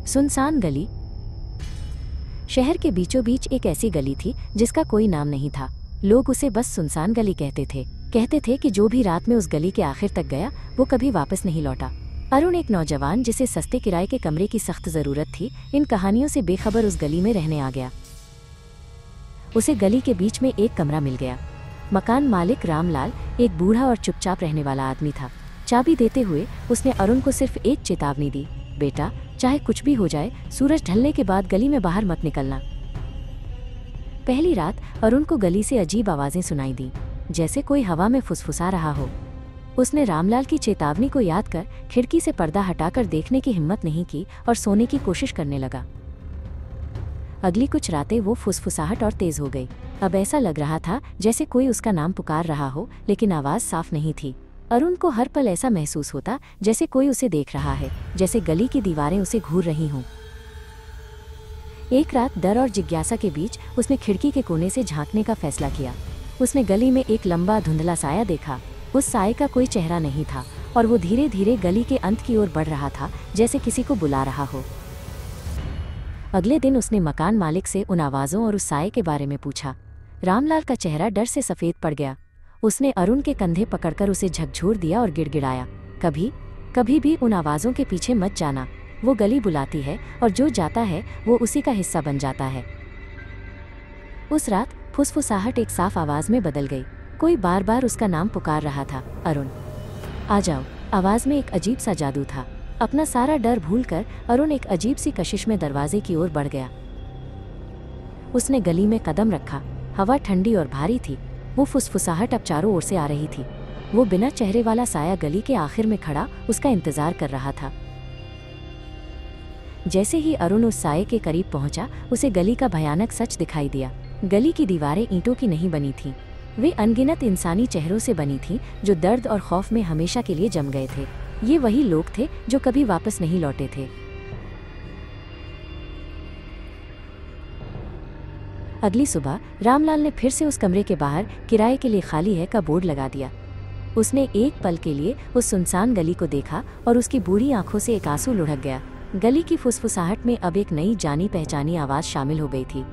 सुनसान गली। शहर के बीचों बीच एक ऐसी गली थी जिसका कोई नाम नहीं था। लोग उसे बस सुनसान गली कहते थे कि जो भी रात में उस गली के आखिर तक गया वो कभी वापस नहीं लौटा। अरुण, एक नौजवान जिसे सस्ते किराए के कमरे की सख्त जरूरत थी, इन कहानियों से बेखबर उस गली में रहने आ गया। उसे गली के बीच में एक कमरा मिल गया। मकान मालिक रामलाल एक बूढ़ा और चुपचाप रहने वाला आदमी था। चाबी देते हुए उसने अरुण को सिर्फ एक चेतावनी दी, बेटा, चाहे कुछ भी हो जाए, सूरज ढलने के बाद गली में बाहर मत निकलना। पहली रात अरुण को गली से अजीब आवाजें सुनाई दी, जैसे कोई हवा में फुसफुसा रहा हो। उसने रामलाल की चेतावनी को याद कर खिड़की से पर्दा हटाकर देखने की हिम्मत नहीं की और सोने की कोशिश करने लगा। अगली कुछ रातें वो फुसफुसाहट और तेज हो गई। अब ऐसा लग रहा था जैसे कोई उसका नाम पुकार रहा हो, लेकिन आवाज साफ नहीं थी। अरुण को हर पल ऐसा महसूस होता जैसे कोई उसे देख रहा है, जैसे गली की दीवारें उसे घूर रही हों। एक रात डर और जिज्ञासा के बीच उसने खिड़की के कोने से झांकने का फैसला किया। उसने गली में एक लंबा धुंधला साया देखा। उस साये का कोई चेहरा नहीं था और वो धीरे धीरे गली के अंत की ओर बढ़ रहा था, जैसे किसी को बुला रहा हो। अगले दिन उसने मकान मालिक से उन आवाज़ों और उस साये के बारे में पूछा। रामलाल का चेहरा डर से सफ़ेद पड़ गया। उसने अरुण के कंधे पकड़कर उसे झकझोर दिया और गिड़गिड़ाया, कभी भी उन आवाज़ों के पीछे मत जाना। वो गली बुलाती है और जो जाता है वो उसी का हिस्सा बन जाता है। उस रात फुसफुसाहट एक साफ आवाज़ में बदल गई। कोई बार बार उसका नाम पुकार रहा था, अरुण, आ जाओ। आवाज़ में एक अजीब सा जादू था। अपना सारा डर भूलकर अरुण एक अजीब सी कशिश में दरवाजे की ओर बढ़ गया। उसने गली में कदम रखा। हवा ठंडी और भारी थी। वो फुसफुसाहट अब चारों ओर से आ रही थी। वो बिना चेहरे वाला साया गली के आखिर में खड़ा उसका इंतजार कर रहा था। जैसे ही अरुण उस साये के करीब पहुंचा, उसे गली का भयानक सच दिखाई दिया। गली की दीवारें ईंटों की नहीं बनी थीं। वे अनगिनत इंसानी चेहरों से बनी थीं, जो दर्द और खौफ में हमेशा के लिए जम गए थे। ये वही लोग थे जो कभी वापस नहीं लौटे थे। अगली सुबह रामलाल ने फिर से उस कमरे के बाहर किराए के लिए खाली है का बोर्ड लगा दिया। उसने एक पल के लिए उस सुनसान गली को देखा और उसकी बूढ़ी आंखों से एक आंसू लुढ़क गया। गली की फुसफुसाहट में अब एक नई जानी पहचानी आवाज़ शामिल हो गई थी।